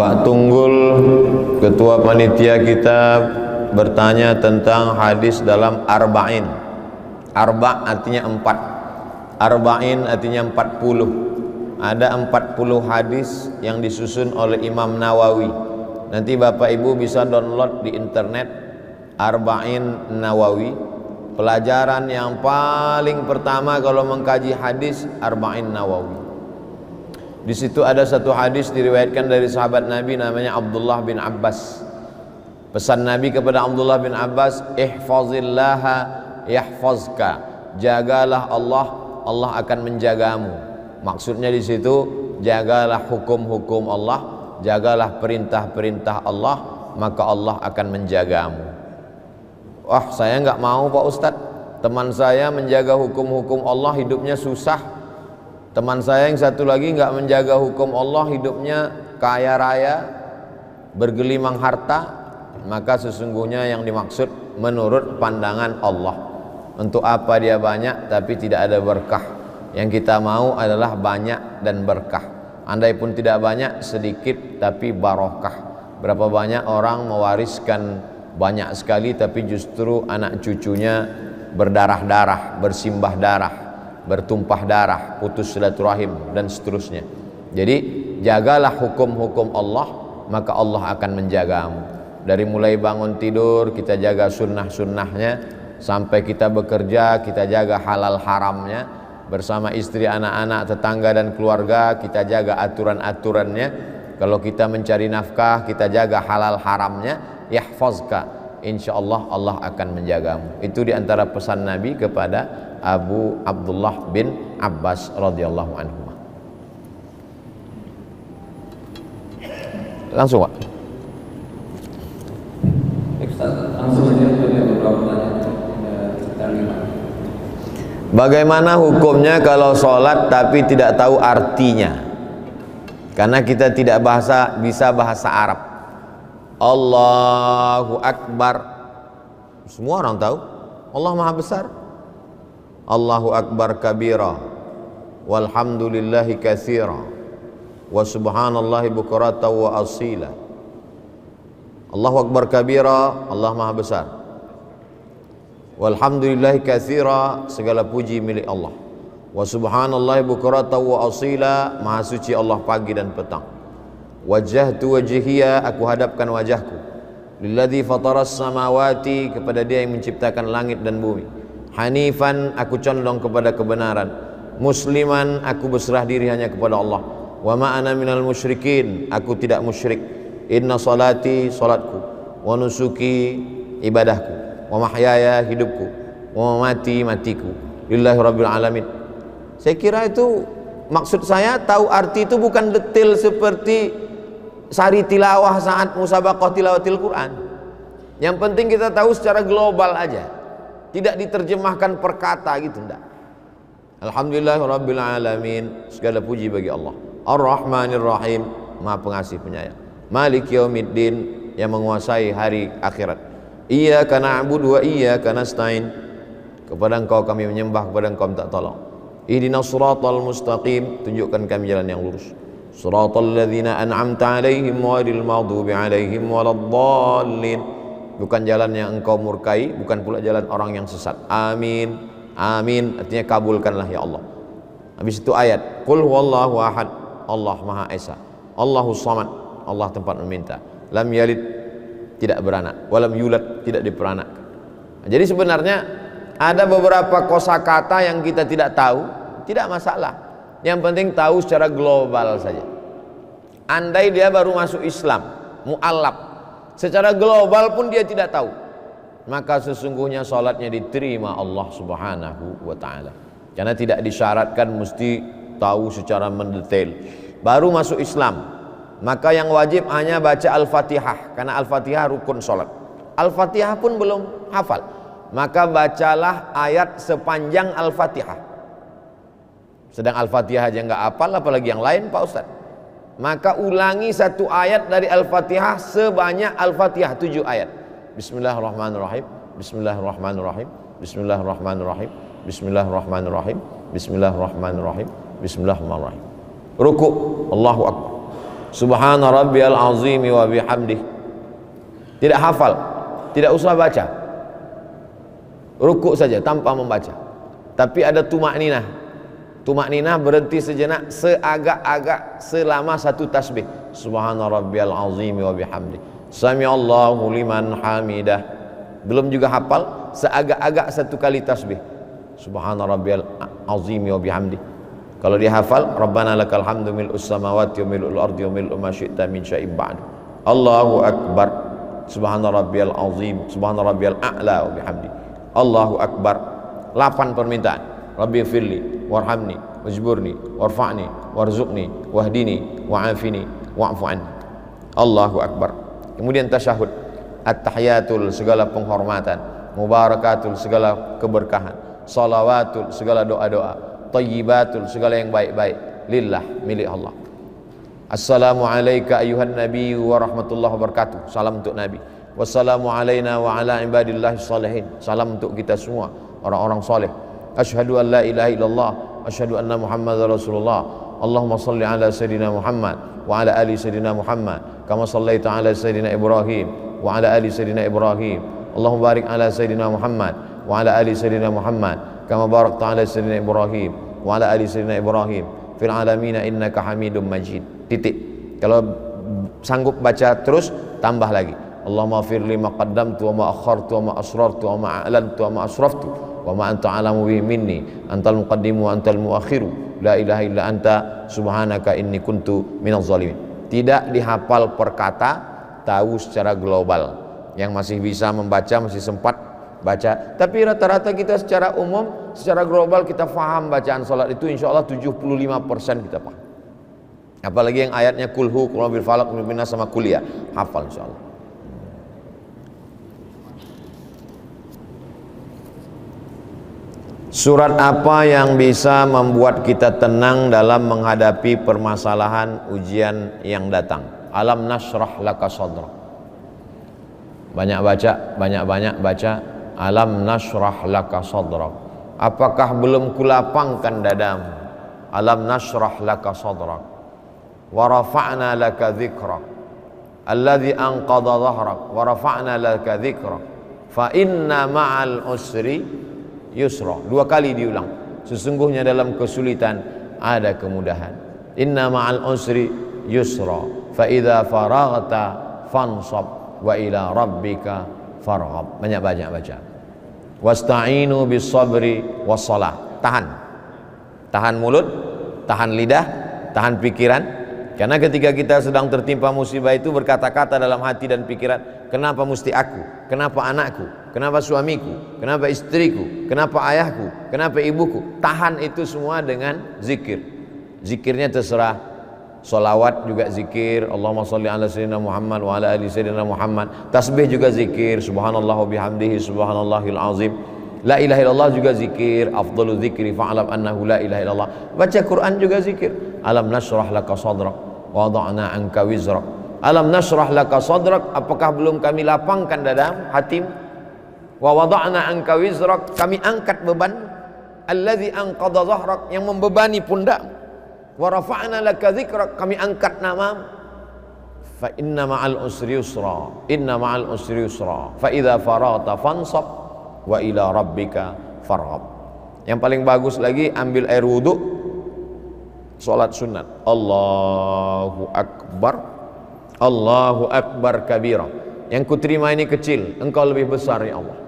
Pak Tunggul, Ketua Panitia kita bertanya tentang hadis dalam Arba'in. Arba' artinya 4, Arba'in artinya 40. Ada 40 hadis yang disusun oleh Imam Nawawi. Nanti Bapak Ibu bisa download di internet Arba'in Nawawi. Pelajaran yang paling pertama kalau mengkaji hadis, Arba'in Nawawi. Di situ ada satu hadis diriwayatkan dari sahabat Nabi namanya Abdullah bin Abbas. Pesan Nabi kepada Abdullah bin Abbas, ihfazillaha yahfazka. Jagalah Allah, Allah akan menjagamu. Maksudnya di situ, jagalah hukum-hukum Allah, jagalah perintah-perintah Allah, maka Allah akan menjagamu. Wah, saya nggak mau Pak Ustadz, teman saya menjaga hukum-hukum Allah hidupnya susah. Teman saya yang satu lagi nggak menjaga hukum Allah hidupnya kaya raya, bergelimang harta. Maka sesungguhnya yang dimaksud menurut pandangan Allah. Untuk apa dia banyak tapi tidak ada berkah. Yang kita mau adalah banyak dan berkah. Andai pun tidak banyak, sedikit tapi barokah. Berapa banyak orang mewariskan banyak sekali tapi justru anak cucunya berdarah-darah, bersimbah darah, bertumpah darah, putus silaturahim dan seterusnya. Jadi jagalah hukum-hukum Allah, maka Allah akan menjagamu. Dari mulai bangun tidur kita jaga sunnah-sunnahnya, sampai kita bekerja kita jaga halal haramnya, bersama istri, anak-anak, tetangga dan keluarga kita jaga aturan-aturannya. Kalau kita mencari nafkah kita jaga halal haramnya. Yahfazka, insyaallah Allah akan menjagamu. Itu diantara pesan Nabi kepada Abu Abdullah bin Abbas radhiyallahu anhu. Langsung Pak. Langsung saja beberapa pertanyaan sekitar 5. Bagaimana hukumnya kalau sholat tapi tidak tahu artinya? Karena kita tidak bisa bahasa Arab. Allahu Akbar, semua orang tahu Allah Maha Besar. Allahu Akbar kabira, walhamdulillahi katsira, wa subhanallahi bukratan wa asila. Allahu Akbar kabira, Allah Maha Besar. Walhamdulillahi katsira, segala puji milik Allah. Wa subhanallahi bukratan wa asila, Maha suci Allah pagi dan petang. Wajjahtu wajhiya, aku hadapkan wajahku, lilladzi fataras samawati, kepada Dia yang menciptakan langit dan bumi. Hanifan, aku condong kepada kebenaran. Musliman, aku berserah diri hanya kepada Allah. Wa ma ana minal musyrikin, aku tidak musyrik. Inna salati, salatku, wa nusuki, ibadahku, wa mahyaya, hidupku, wa mamati, matiku, lillahi rabbil alamin. Saya kira itu maksud saya tahu arti itu bukan detail seperti sari tilawah saat musabaqah tilawatil Quran. Yang penting kita tahu secara global aja, tidak diterjemahkan per kata gitu, enggak. Alhamdulillahirabbil alamin, segala puji bagi Allah. Ar-Rahmanir Rahim, Maha Pengasih Penyayang. Maliki yaumiddin, yang menguasai hari akhirat. Iyyaka na'budu wa iyyaka nasta'in, kepada Engkau kami menyembah, kepada Engkau minta tolong. Ihdinas siratal mustaqim, tunjukkan kami jalan yang lurus. Siratal ladzina an'amta 'alaihim ghairil maghdubi 'alaihim waladdallin, bukan jalan yang Engkau murkai, bukan pula jalan orang yang sesat. Amin. Amin artinya kabulkanlah ya Allah. Habis itu ayat qul huwallahu ahad, Allah Maha Esa. Allahus samad, Allah tempat meminta. Lam yalid, tidak beranak. Walam yulad, tidak diperanakkan. Jadi sebenarnya ada beberapa kosakata yang kita tidak tahu, tidak masalah. Yang penting tahu secara global saja. Andai dia baru masuk Islam, mu'allaf, secara global pun dia tidak tahu, maka sesungguhnya sholatnya diterima Allah subhanahu wa ta'ala. Karena tidak disyaratkan mesti tahu secara mendetail. Baru masuk Islam, maka yang wajib hanya baca Al-Fatihah, karena Al-Fatihah rukun sholat. Al-Fatihah pun belum hafal, maka bacalah ayat sepanjang Al-Fatihah. Sedang Al-Fatihah aja nggak hafal, apalagi yang lain Pak Ustadz. Maka ulangi satu ayat dari Al-Fatihah sebanyak Al-Fatihah, 7 ayat. Bismillahirrahmanirrahim, Bismillahirrahmanirrahim, Bismillahirrahmanirrahim, Bismillahirrahmanirrahim, Bismillahirrahmanirrahim, Bismillahirrahmanirrahim. Ruku, Allahu Akbar. Subhana rabbiyal azimi wa bihamdih. Tidak hafal, tidak usah baca, rukuk saja tanpa membaca. Tapi ada tumakninah. Tumakninah berhenti sejenak, seagak-agak selama satu tasbih. Subhana rabbiyal azimi wa bihamdih. Sami Allahu liman hamidah. Belum juga hafal, seagak-agak satu kali tasbih. Subhana rabbiyal azimi wa bihamdih. Kalau dia hafal, Rabbana lakal hamdu mil'us samawati wa mil'ul ardi wa mil'u ma syi'ta min syai'in ba'du. Allahu akbar. Subhana rabbiyal azim, subhana rabbiyal a'la wa bihamdi. Allahu akbar. 8 permintaan. Rabbi firli warhamni wajburni warfa'ni warzuqni wahdini wa'afini wa'fu anni. Allahu akbar. Kemudian tasyahud. At-tahiyatul, segala penghormatan. Mubarakatul, segala keberkahan. Salawatul, segala doa-doa. Tayyibatul, segala yang baik-baik. Lillah, milik Allah. Assalamu alayka ayuhan nabi wa rahmatullahi wabarakatuh. Salam untuk Nabi. Wassalamu alayna wa ala ibadillahi salihin. Salam untuk kita semua, orang-orang saleh. Asyhadu an la ilaha illallah, asyhadu anna Muhammadar Rasulullah. Allahumma salli ala sayyidina Muhammad wa ala ali sayyidina Muhammad kama sallaita ala sayyidina Ibrahim wa ala ali sayyidina Ibrahim. Allahumma barik ala sayyidina Muhammad wa ala ali sayyidina Muhammad kama barakta ala sayyidina Ibrahim wa ala ali sayyidina Ibrahim fil alamin innaka Hamidum Majid. Titik. Kalau sanggup baca terus, tambah lagi. Allahumma firli ma qaddamtu wa ma akhartu wa ma asrartu wa ma a'lantu wa ma asraftu wa ma anta alamu bihi minni antal muqaddimu wa antal muakhiru la ilaha illa anta subhanaka inni kuntu minaz zalimin. Tidak dihafal per kata, tahu secara global. Yang masih bisa membaca masih sempat baca, tapi rata-rata kita secara umum, secara global kita faham bacaan salat itu insyaallah 75% kita paham. Apalagi yang ayatnya kulhu, qul bil falaq, qul bin nas sama kuliah, hafal insyaallah. Surat apa yang bisa membuat kita tenang dalam menghadapi permasalahan ujian yang datang? Alam nashrah laka sadrak. Banyak baca, banyak-banyak baca. Alam nashrah laka sadrak. Apakah belum kulapangkan dadamu? Alam nashrah laka sadrak. Wa rafa'na laka dzikrak. Alladzi anqadha dhahrak wa rafa'na laka dzikrak. Fa inna ma'al usri yusra. 2 kali diulang. Sesungguhnya dalam kesulitan ada kemudahan. Inna ma'al usri yusra. Fa idza faraghta fansab wa ila rabbika farghab. Banyak-banyak baca. Wasta'inu bis sabri was shalah. Tahan mulut, tahan lidah, tahan pikiran. Karena ketika kita sedang tertimpa musibah itu berkata-kata dalam hati dan pikiran, kenapa mesti aku? Kenapa anakku? Kenapa suamiku? Kenapa istriku? Kenapa ayahku? Kenapa ibuku? Tahan itu semua dengan zikir. Zikirnya terserah. Salawat juga zikir. Allahumma salli ala sayyidina Muhammad wa ala ali sayyidina Muhammad. Tasbih juga zikir. Subhanallah wa bihamdihi subhanallahil azim. La ilaha illallah juga zikir. Afdalu zikri fa'alam annahu la ilaha illallah. Baca Quran juga zikir. Alam nashrah laka sadrak wa wada'na anka wizrak. Alam nashrah laka sadrak, apakah belum kami lapangkan dadamu, hatimu? Wa wada'na anka wizrak, kami angkat beban. Alladzi anqadha dhahrak, yang membebani pundakmu. Wa rafa'na laka dzikrak, kami angkat namamu. Fa inna ma'al usri yusra. Inna ma'al usri yusra. Fa idza faragta fansab wa ila rabbika farghab. Yang paling bagus lagi, ambil air wudu, salat sunat. Allahu akbar. Allahu akbar kabira. Yang kuterima ini kecil, engkau lebih besar ya Allah.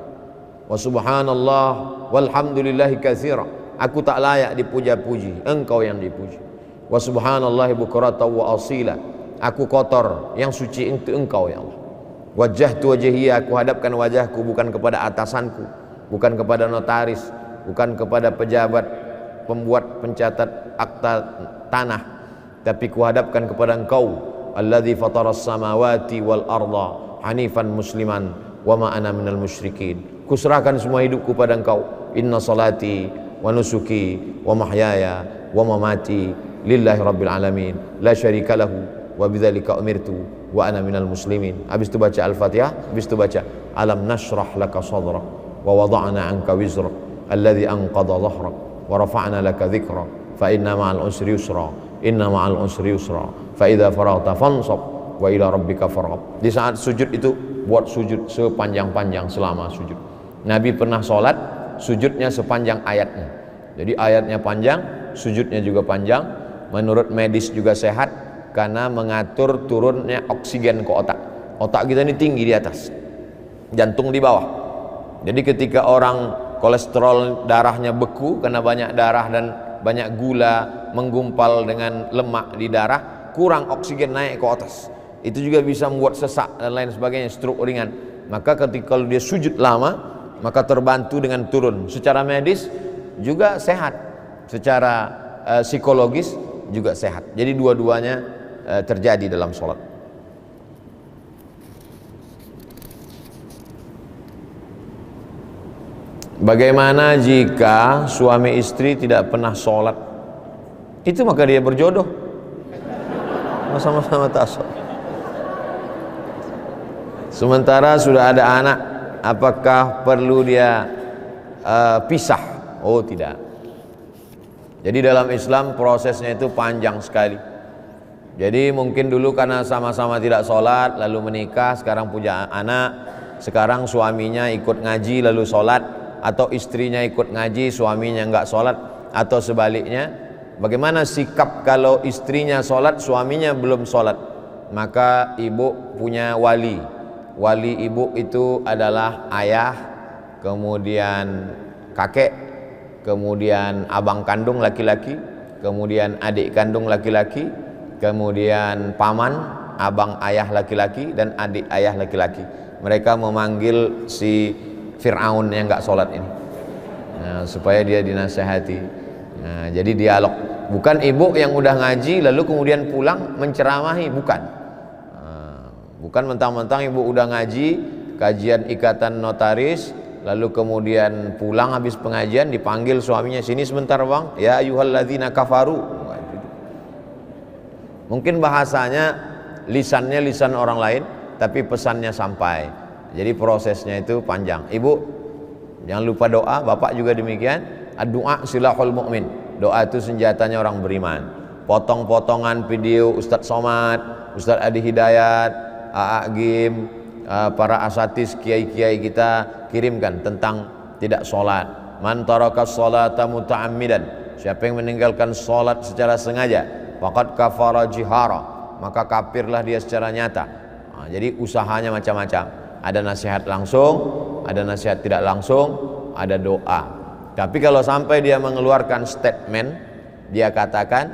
Wa subhanallah walhamdulillahi katsira. Aku tak layak dipuja-puji, engkau yang dipuji. Wa subhanallahi bukratan wa asila. Aku kotor, yang suci itu engkau ya Allah. Wajjahtu wajhiya, aku hadapkan wajahku bukan kepada atasanku, bukan kepada notaris, bukan kepada pejabat pembuat pencatat akta tanah, tapi kuhadapkan kepada engkau, alladzi fataras samawati wal arda hanifan musliman wa ma ana minal musyrikin. Kuserahkan semua hidupku pada engkau. Inna salati wa nusuki wa mahyaya wa mamati lillahi rabbil alamin la syarika lahu wa bidzalika umirtu wa ana minal muslimin. Habis itu baca Al-Fatihah, habis itu baca alam nashrah laka sadrak wa wada'na anka wizrak alladzi anqadha dhahrak wa rafa'na laka dzikrak fa inna ma'al usri yusra inna ma'al usri yusra, fa idza faraghta fansab wa ila rabbika farghab. Di saat sujud itu buat sujud sepanjang-panjang selama sujud. Nabi pernah sholat, sujudnya sepanjang ayatnya. Jadi ayatnya panjang, sujudnya juga panjang. Menurut medis juga sehat karena mengatur turunnya oksigen ke otak. Otak kita ini tinggi di atas, jantung di bawah. Jadi ketika orang kolesterol darahnya beku karena banyak darah dan banyak gula menggumpal dengan lemak di darah, kurang oksigen naik ke atas, itu juga bisa membuat sesak dan lain sebagainya, stroke ringan. Maka ketika dia sujud lama, maka terbantu dengan turun. Secara medis juga sehat, secara psikologis juga sehat. Jadi dua-duanya terjadi dalam sholat. Bagaimana jika suami istri tidak pernah sholat? Itu maka dia berjodoh, sama-sama tak sholat. Sementara sudah ada anak, apakah perlu dia pisah? Oh tidak. Jadi dalam Islam prosesnya itu panjang sekali. Jadi mungkin dulu karena sama-sama tidak sholat lalu menikah, sekarang punya anak, sekarang suaminya ikut ngaji lalu sholat, atau istrinya ikut ngaji suaminya enggak sholat, atau sebaliknya. Bagaimana sikap kalau istrinya sholat suaminya belum sholat? Maka ibu punya wali. Wali ibu itu adalah ayah, kemudian kakek, kemudian abang kandung laki-laki, kemudian adik kandung laki-laki, kemudian paman, abang ayah laki-laki, dan adik ayah laki-laki. Mereka memanggil si Fir'aun yang nggak sholat ini, nah, supaya dia dinasehati. Nah, jadi dialog, bukan ibu yang udah ngaji lalu kemudian pulang menceramahi, bukan. Bukan mentang-mentang ibu udah ngaji, kajian ikatan notaris, lalu kemudian pulang habis pengajian dipanggil suaminya, sini sebentar bang, ya ayyuhalladzina kafaru. Mungkin bahasanya, lisannya lisan orang lain, tapi pesannya sampai. Jadi prosesnya itu panjang. Ibu jangan lupa doa, bapak juga demikian. Doa silahul mu'min, doa itu senjatanya orang beriman. Potong-potongan video Ustadz Somad, Ustadz Adi Hidayat, Gim, para asatis kiai-kiai kita kirimkan tentang tidak sholat. Man taraka sholata muta'ammidan, siapa yang meninggalkan sholat secara sengaja, faqad kafara jihara, maka kafirlah dia secara nyata. Nah, jadi usahanya macam-macam, ada nasihat langsung, ada nasihat tidak langsung, ada doa. Tapi kalau sampai dia mengeluarkan statement, dia katakan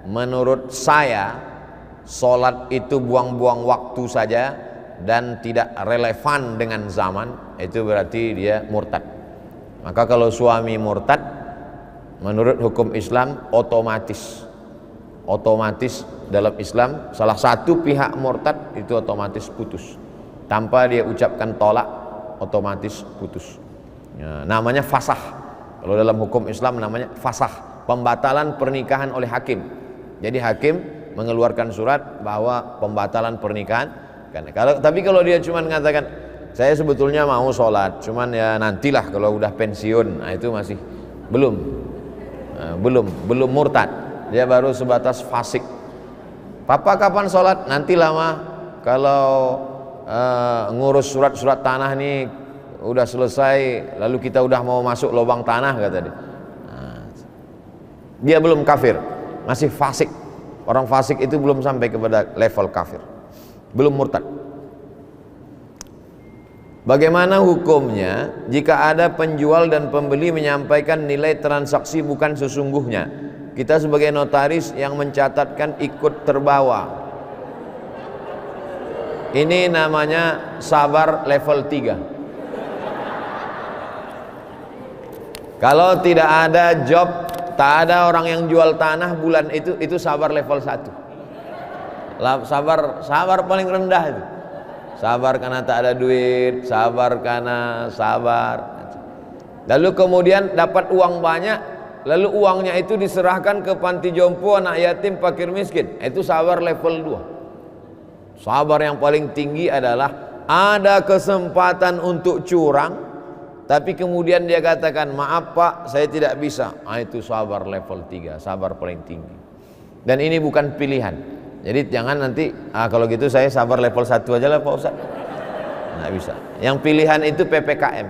menurut saya sholat itu buang-buang waktu saja dan tidak relevan dengan zaman, itu berarti dia murtad. Maka kalau suami murtad, menurut hukum Islam otomatis dalam Islam salah satu pihak murtad itu otomatis putus, tanpa dia ucapkan tolak, otomatis putus. Ya, namanya fasah. Kalau dalam hukum Islam namanya fasah, pembatalan pernikahan oleh hakim. Jadi hakim mengeluarkan surat bahwa pembatalan pernikahan. Tapi kalau dia cuma mengatakan saya sebetulnya mau sholat, cuman ya nantilah kalau udah pensiun, nah itu masih belum murtad, dia baru sebatas fasik. Papa kapan sholat? Nanti lama, kalau ngurus surat-surat tanah nih udah selesai, lalu kita udah mau masuk lubang tanah kata dia. Nah, dia belum kafir, masih fasik. Orang fasik itu belum sampai kepada level kafir, belum murtad. Bagaimana hukumnya jika ada penjual dan pembeli menyampaikan nilai transaksi bukan sesungguhnya? Kita sebagai notaris yang mencatatkan ikut terbawa. Ini namanya sabar level 3. Kalau tidak ada job, tak ada orang yang jual tanah bulan itu sabar level 1. Sabar paling rendah itu. Sabar karena tak ada duit, sabar karena sabar. Lalu kemudian dapat uang banyak, lalu uangnya itu diserahkan ke panti jompo, anak yatim, fakir miskin. Itu sabar level 2. Sabar yang paling tinggi adalah ada kesempatan untuk curang, tapi kemudian dia katakan, maaf pak, saya tidak bisa. Itu sabar level 3, sabar paling tinggi. Dan ini bukan pilihan. Jadi jangan nanti kalau gitu saya sabar level 1 aja lah Pak Ustaz. Nggak bisa. Yang pilihan itu PPKM.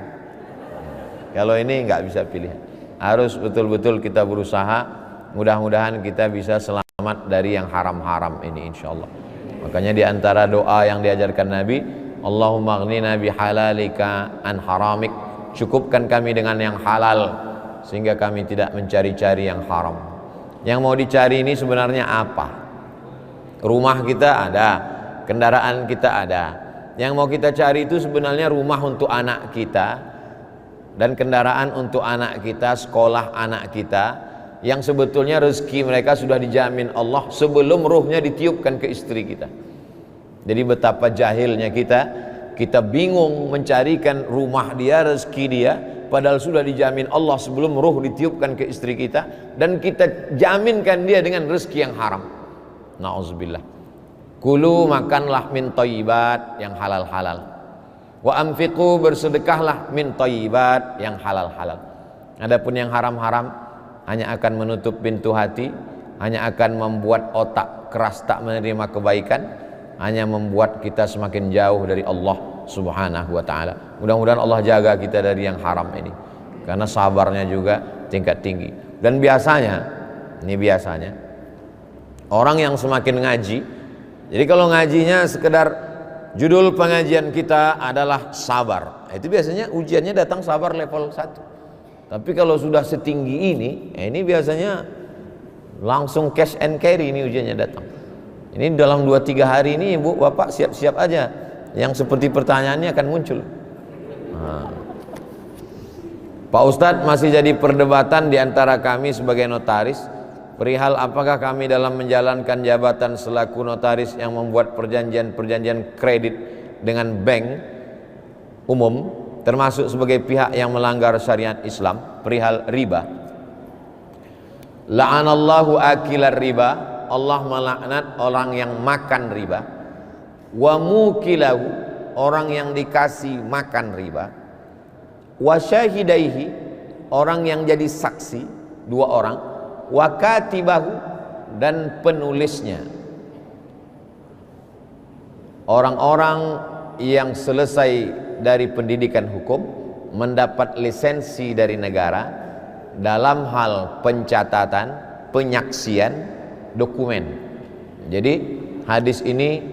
Kalau ini nggak bisa pilihan. Harus betul-betul kita berusaha. Mudah-mudahan kita bisa selamat dari yang haram-haram ini insyaallah. Makanya di antara doa yang diajarkan Nabi, Allahumma aghnina bihalalika an haramik. Cukupkan kami dengan yang halal sehingga kami tidak mencari-cari yang haram. Yang mau dicari ini sebenarnya apa? Rumah kita ada, kendaraan kita ada. Yang mau kita cari itu sebenarnya rumah untuk anak kita dan kendaraan untuk anak kita, sekolah anak kita, yang sebetulnya rezeki mereka sudah dijamin Allah sebelum ruhnya ditiupkan ke istri kita. Jadi betapa jahilnya kita bingung mencarikan rumah dia, rezeki dia, padahal sudah dijamin Allah sebelum ruh ditiupkan ke istri kita, dan kita jaminkan dia dengan rezeki yang haram. Na'udzubillah. Kulu, makanlah min thayyibat, yang halal-halal. Wa anfiqu, bersedekahlah min thayyibat, yang halal-halal. Adapun yang haram-haram hanya akan menutup pintu hati, hanya akan membuat otak keras tak menerima kebaikan, hanya membuat kita semakin jauh dari Allah Subhanahu wa ta'ala. Mudah-mudahan Allah jaga kita dari yang haram ini, karena sabarnya juga tingkat tinggi. Dan biasanya, ini biasanya orang yang semakin ngaji, jadi kalau ngajinya sekedar judul pengajian kita adalah sabar, itu biasanya ujiannya datang sabar level 1. Tapi kalau sudah setinggi ini biasanya langsung cash and carry, ini ujiannya datang. Ini dalam 2-3 hari ini Ibu Bapak siap-siap aja, yang seperti pertanyaannya akan muncul. Pak Ustadz, masih jadi perdebatan di antara kami sebagai notaris perihal apakah kami dalam menjalankan jabatan selaku notaris yang membuat perjanjian kredit dengan bank umum termasuk sebagai pihak yang melanggar syariat Islam perihal riba. La'anallahu akilar riba, Allah melaknat orang yang makan riba. Wa mukilahu, orang yang dikasih makan riba. Wa syahidaihi, orang yang jadi saksi, 2 orang. Wa katibahu, dan penulisnya. Orang-orang yang selesai dari pendidikan hukum mendapat lisensi dari negara dalam hal pencatatan, penyaksian, dokumen. Jadi hadis ini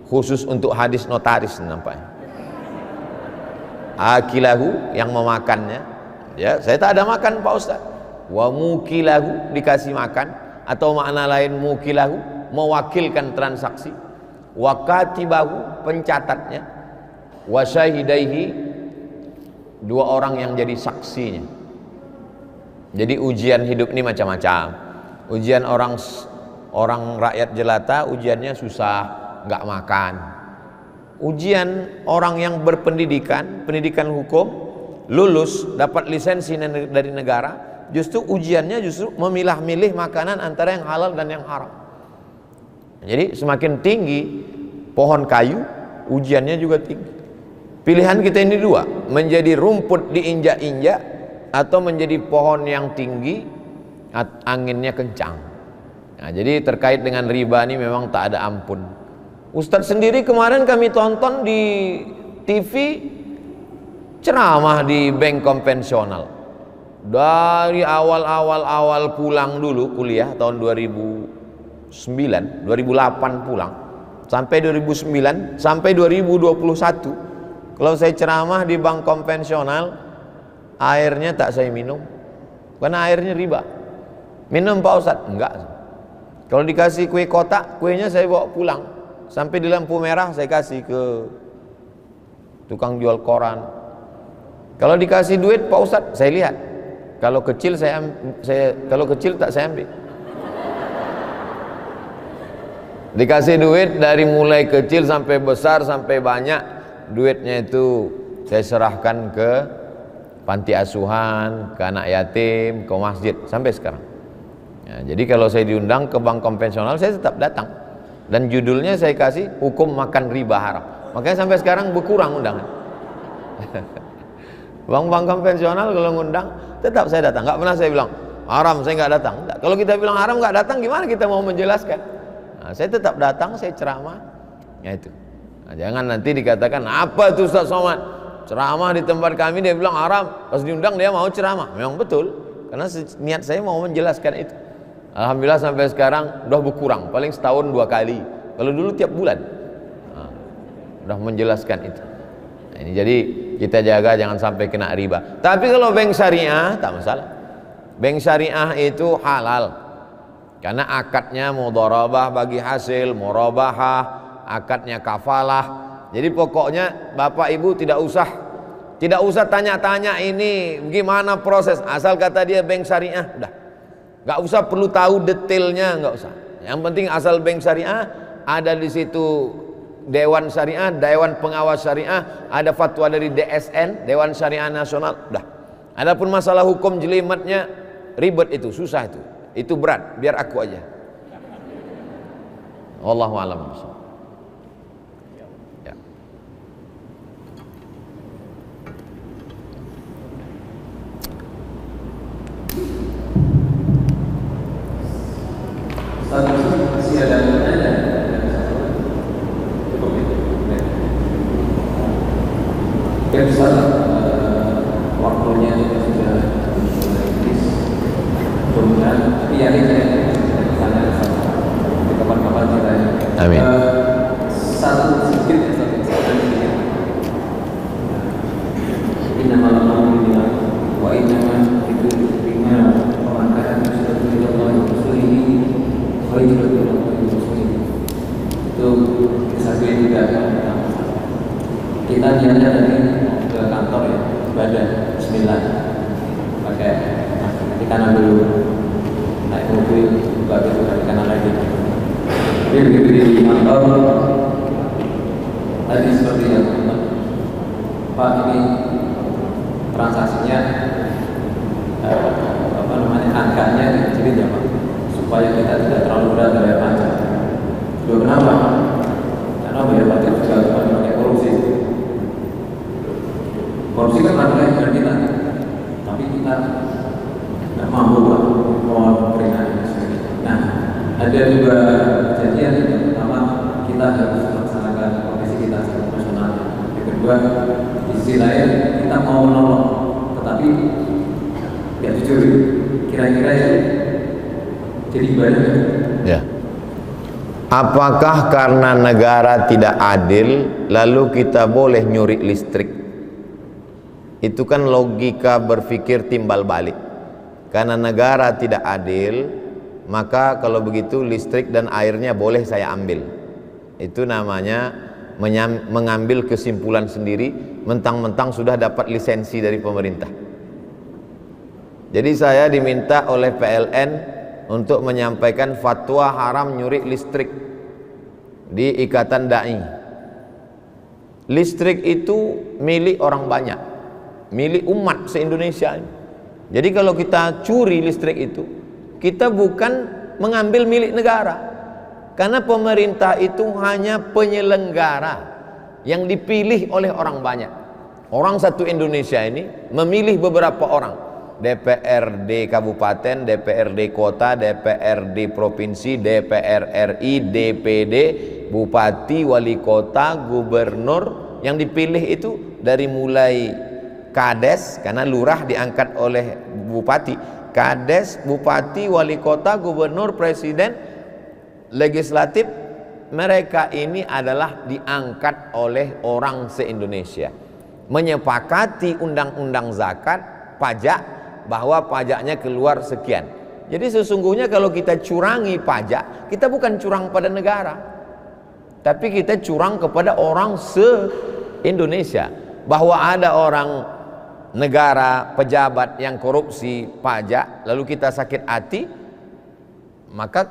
khusus untuk hadis notaris nampaknya. Akilahu, yang memakannya, ya saya tak ada makan Pak Ustaz. Wa mukilahu, dikasih makan, atau makna lain mukilahu, mewakilkan transaksi. Wa katibahu, pencatatnya. Wa syahidaihi, 2 orang yang jadi saksinya. Jadi ujian hidup ini macam-macam. Ujian orang rakyat jelata, ujiannya susah, nggak makan. Ujian orang yang berpendidikan, pendidikan hukum, lulus, dapat lisensi dari negara, justru ujiannya justru memilah-milih makanan antara yang halal dan yang haram. Jadi semakin tinggi pohon kayu, ujiannya juga tinggi. Pilihan kita ini 2, menjadi rumput diinjak-injak atau menjadi pohon yang tinggi, anginnya kencang. Nah, jadi terkait dengan riba ini memang tak ada ampun. Ustadz sendiri kemarin kami tonton di TV ceramah di bank konvensional. Dari awal pulang dulu kuliah tahun 2009, 2008 pulang sampai 2009 sampai 2021. Kalau saya ceramah di bank konvensional, airnya tak saya minum karena airnya riba. Minum Pak Ustadz? Enggak. Kalau dikasih kue kotak, kuenya saya bawa pulang. Sampai di lampu merah saya kasih ke tukang jual koran. Kalau dikasih duit Pak Ustadz, saya lihat. Kalau kecil kalau kecil tak saya ambil. Dikasih duit dari mulai kecil sampai besar sampai banyak, duitnya itu saya serahkan ke panti asuhan, ke anak yatim, ke masjid sampai sekarang. Ya, jadi kalau saya diundang ke bank konvensional, saya tetap datang. Dan judulnya saya kasih hukum makan riba haram. Makanya sampai sekarang berkurang undangan. Bank-bank konvensional kalau ngundang tetap saya datang. Nggak pernah saya bilang, haram saya nggak datang. Enggak. Kalau kita bilang haram nggak datang, gimana kita mau menjelaskan? Nah, saya tetap datang, saya ceramah. Ya itu. Nah, jangan nanti dikatakan apa tuh Ustaz Somad ceramah di tempat kami dia bilang haram, pas diundang dia mau ceramah. Memang betul, karena niat saya mau menjelaskan itu. Alhamdulillah sampai sekarang udah berkurang, paling setahun 2 kali. Kalau dulu tiap bulan. Nah, udah menjelaskan itu. Nah, ini jadi kita jaga jangan sampai kena riba. Tapi kalau bank syariah tak masalah. Bank syariah itu halal. Karena akadnya mudharabah bagi hasil, murabahah, akadnya kafalah. Jadi pokoknya Bapak Ibu tidak usah tanya-tanya ini gimana proses, asal kata dia bank syariah, udah. Nggak usah perlu tahu detailnya, nggak usah. Yang penting asal bank syariah, ada di situ Dewan Syariah, Dewan Pengawas Syariah, ada fatwa dari DSN, Dewan Syariah Nasional, udah. Adapun masalah hukum jelimetnya ribet itu, susah itu berat, biar aku aja. Wallahu a'lam. Ya. Masih ada pertanyaan? Cukup ya? Ya Ustaz, waktunya sudah habis. Kemudian tapi ya ini sana di kapan-kapan kita ya. Amin. Satu sedikit innamal amru wa innamal itu bima pemangkaran sudah Allah Rasulih itu disabih juga kita niatnya dari ke kantor ya ibadah bismillah pakai di kanan dulu naik mobil buka pintu dari kanan lagi. Jadi begitu di kantor tadi seperti yang Pak ini transaksinya angkanya dikecilin ya Pak, supaya kita tidak terlalu berat bayar pajak. Loh kenapa? Karena bayar pajak juga pakai korupsi. Korupsi kan adalah yang kita, tapi kita tidak mampu Pak mohon peringatan. Nah, ada juga kejadian yang pertama kita harus melaksanakan profesi kita secara profesional. Yang kedua, di sisi lain kita mau menolong, tetapi ya jujur, kira-kira ya jadi ibadah. Ya. Apakah karena negara tidak adil lalu kita boleh nyuri listrik? Itu kan logika berpikir timbal balik. Karena negara tidak adil, maka kalau begitu listrik dan airnya boleh saya ambil. Itu namanya mengambil kesimpulan sendiri, mentang-mentang sudah dapat lisensi dari pemerintah. Jadi saya diminta oleh PLN untuk menyampaikan fatwa haram nyuri listrik di Ikatan Dai. Listrik itu milik orang banyak, milik umat se-Indonesia. Jadi kalau kita curi listrik itu, kita bukan mengambil milik negara, karena pemerintah itu hanya penyelenggara yang dipilih oleh orang banyak. Orang satu Indonesia ini memilih beberapa orang, DPRD Kabupaten, DPRD Kota, DPRD Provinsi, DPR RI, DPD, Bupati, Wali Kota, Gubernur. Yang dipilih itu dari mulai Kades, karena lurah diangkat oleh Bupati, Kades, Bupati, Wali Kota, Gubernur, Presiden, Legislatif. Mereka ini adalah diangkat oleh orang se-Indonesia, menyepakati undang-undang zakat, pajak, bahwa pajaknya keluar sekian. Jadi sesungguhnya kalau kita curangi pajak, kita bukan curang pada negara, tapi kita curang kepada orang se-Indonesia. Bahwa ada orang negara, pejabat yang korupsi pajak, lalu kita sakit hati, maka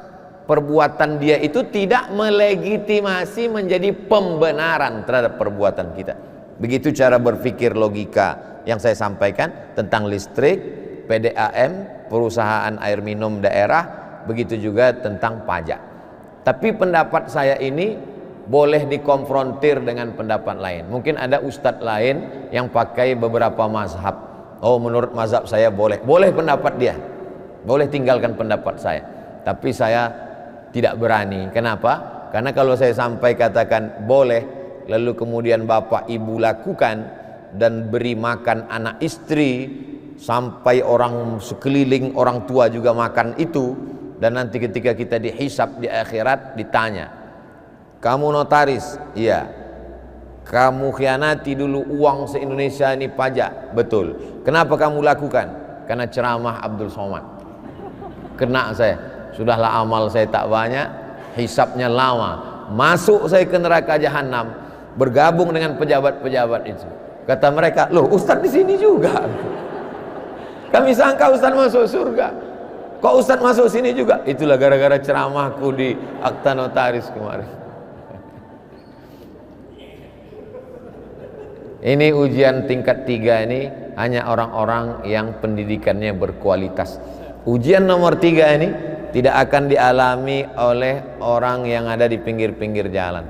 perbuatan dia itu tidak melegitimasi menjadi pembenaran terhadap perbuatan kita. Begitu cara berpikir logika yang saya sampaikan tentang listrik, PDAM, perusahaan air minum daerah, begitu juga tentang pajak. Tapi pendapat saya ini boleh dikonfrontir dengan pendapat lain. Mungkin ada ustadz lain yang pakai beberapa mazhab. Oh, menurut mazhab saya boleh. Boleh pendapat dia. boleh tinggalkan pendapat saya. Tapi saya tidak berani. Kenapa? Karena kalau saya sampai katakan boleh, lalu kemudian bapak ibu lakukan dan beri makan anak istri, sampai orang sekeliling orang tua juga makan itu, dan nanti ketika kita dihisab di akhirat ditanya, kamu notaris? Iya. Kamu khianati dulu uang se-Indonesia ini pajak? Betul. Kenapa kamu lakukan? Karena ceramah Abdul Somad. Kena saya. Sudahlah amal saya tak banyak, hisabnya lama. Masuk saya ke neraka jahanam, bergabung dengan pejabat-pejabat itu. Kata mereka, loh Ustadz di sini juga. Kami sangka Ustadz masuk surga. Kok Ustadz masuk sini juga? Itulah gara-gara ceramahku di akta notaris kemarin. Ini ujian tingkat 3 ini hanya orang-orang yang pendidikannya berkualitas. Ujian nomor 3 ini tidak akan dialami oleh orang yang ada di pinggir-pinggir jalan.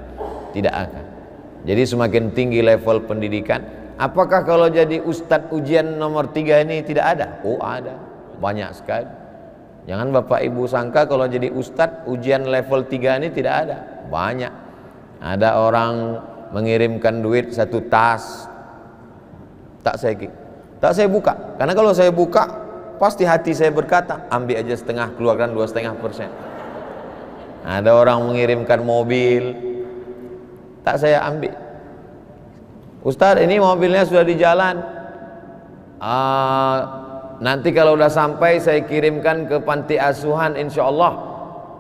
Tidak akan. Jadi semakin tinggi level pendidikan. Apakah kalau jadi ustadz ujian nomor 3 ini tidak ada? Oh ada, banyak sekali. Jangan bapak ibu sangka kalau jadi ustadz ujian level 3 ini tidak ada. Banyak. Ada orang mengirimkan duit 1 tas, tak saya buka. Karena kalau saya buka pasti hati saya berkata, ambil aja setengah, keluarkan 2,5%. Ada orang mengirimkan mobil, tak saya ambil. Ustadz ini mobilnya sudah di jalan, nanti kalau udah sampai saya kirimkan ke panti asuhan insya Allah.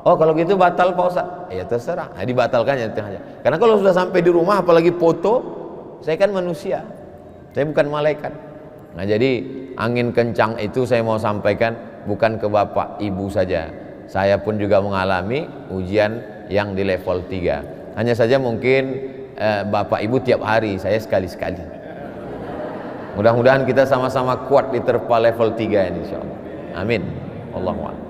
Oh kalau gitu batal Pak Ustadz? Ya terserah, nah, dibatalkan ya. Karena kalau sudah sampai di rumah apalagi foto, saya kan manusia, saya bukan malaikat. Nah jadi angin kencang itu saya mau sampaikan bukan ke bapak ibu saja, saya pun juga mengalami ujian yang di level 3. Hanya saja mungkin bapak ibu tiap hari, saya sekali-sekali. Mudah-mudahan kita sama-sama kuat di terpa level 3 ini insyaallah. Amin. Allahu a'lam.